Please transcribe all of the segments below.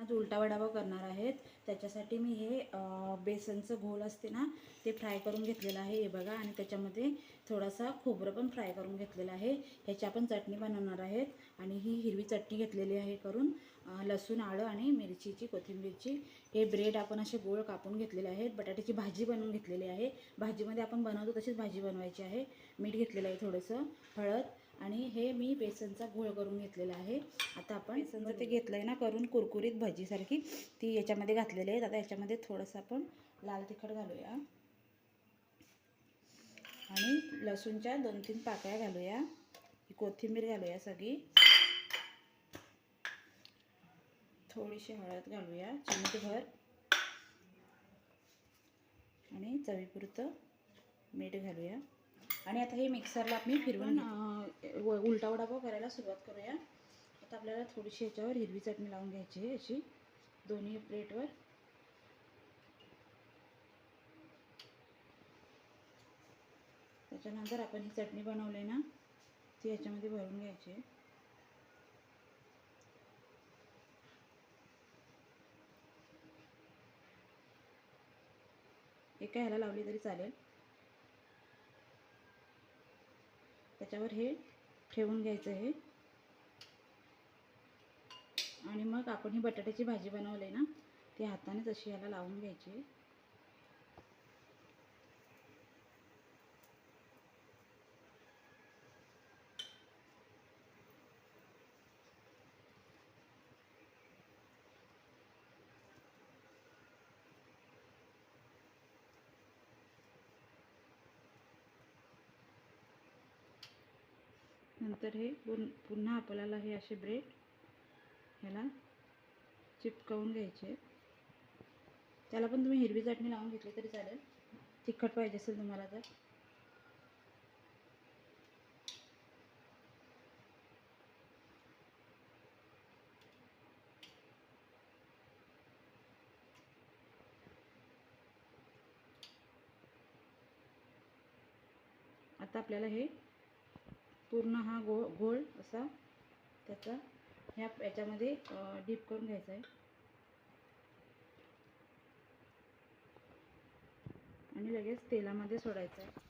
आज उलटा वडापाव करणार आहेत. त्याच्यासाठी मी हे बेसनचं घोल असते ना ते फ्राय करून घेतलेलं आहे हे बघा. आणि त्याच्यामध्ये थोडासा खोबरं पण फ्राय करून घेतलेलं आहे. ह्याची आपण चटणी बनवणार आहेत. आणि ही हिरवी चटणी घेतलेली आहे करून, लसूण आलं आणि मिरचीची कोथिंबीरची. हे ब्रेड आपण असे गोल कापून घेतलेले आहेत. बटाट्याची भाजी बनवून घेतलेली आहे. भाजीमध्ये आपण बनवतो तशीच भाजी बनवायची आहे. मीठ घेतलेलं आहे, थोडंसं हळद. आणि हे मी बेसनचा घोळ करून घेतलेला आहे. आता आपण बेसनचं ते घेतलं आहे ना करून कुरकुरीत भजीसारखी, ती याच्यामध्ये घातलेली आहे. आता याच्यामध्ये थोडंसं आपण लाल तिखट घालूया आणि लसूणच्या 2-3 पाकळ्या घालूया. कोथिंबीर घालूया सगळी. थोडीशी हळद घालूया चिमूटभर आणि चवीपुरतं मीठ घालूया. आणि आता हे मिक्सरला मी फिरवून उलटा वडापाव करायला सुरुवात करूया. आता आपल्याला थोडीशी याच्यावर हिरवी चटणी लावून घ्यायची आहे अशी दोन्ही प्लेटवर. त्याच्यानंतर आपण ही चटणी बनवली ना ती याच्यामध्ये भरून घ्यायची आहे. एका ह्याला लावली तरी चालेल. त्याच्यावर हे ठेवून घ्यायचं आहे. आणि मग आपण ही बटाट्याची भाजी बनवली ना ती हातानेच अशी ह्याला लावून घ्यायची. नंतर हे पुन्हा आपल्याला हे असे ब्रेड ह्याला चिपकवून घ्यायचे. त्याला पण तुम्ही हिरवी चटणी लावून घेतली तरी चालेल, तिखट पाहिजे असेल तुम्हाला तर. आता आपल्याला हे पूर्ण हा गोल असा त्याचा याच्यामध्ये डीप करून घ्यायचा आहे. आणि लगेच तेलामध्ये सोडायचं आहे.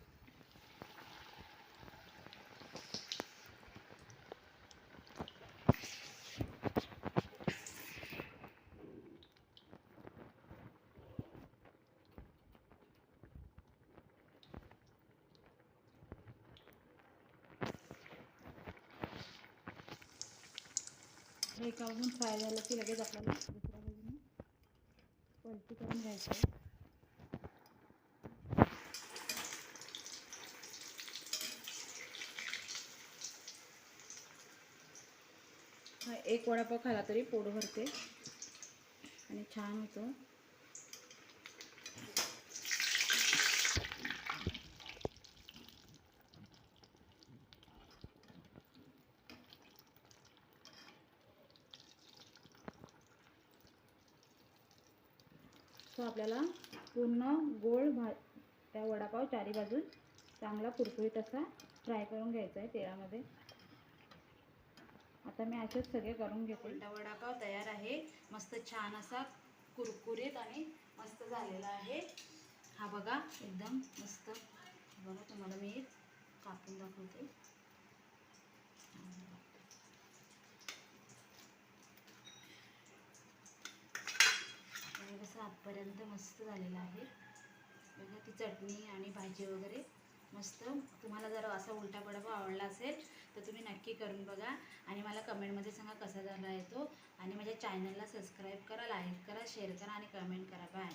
हे एका बाजून फ्राय झालं की लगेच आपल्याला दुसऱ्या बाजूने पलटी करून घ्यायचं आहे. हा एक वडापाव खाला तरी पोट भरते आणि छान होतं. तो आपल्याला पूर्ण गोल त्या वडापाव चारी बाजून चांगला कुरकुरीत असा फ्राय करून घ्यायचा आहे तेलामध्ये. आता मी असेच सगळे करून घेते. उलटा वडापाव तयार आहे. मस्त छान असा कुरकुरीत आणि मस्त झालेला आहे. हा बघा एकदम मस्त. बघा तुम्हाला मी कापून दाखवते. कसं आतपर्यंत मस्त झालेला आहे बघा. ती चटणी आणि भाजी वगैरे मस्त. तुम्हाला जर असा उलटा वडापाव आवडला असेल तर तुम्ही नक्की करून बघा आणि मला कमेंटमध्ये सांगा कसा झाला आहे तो. आणि माझ्या चॅनलला सबस्क्राईब करा, लाईक करा, शेअर करा आणि कमेंट करा. बाय.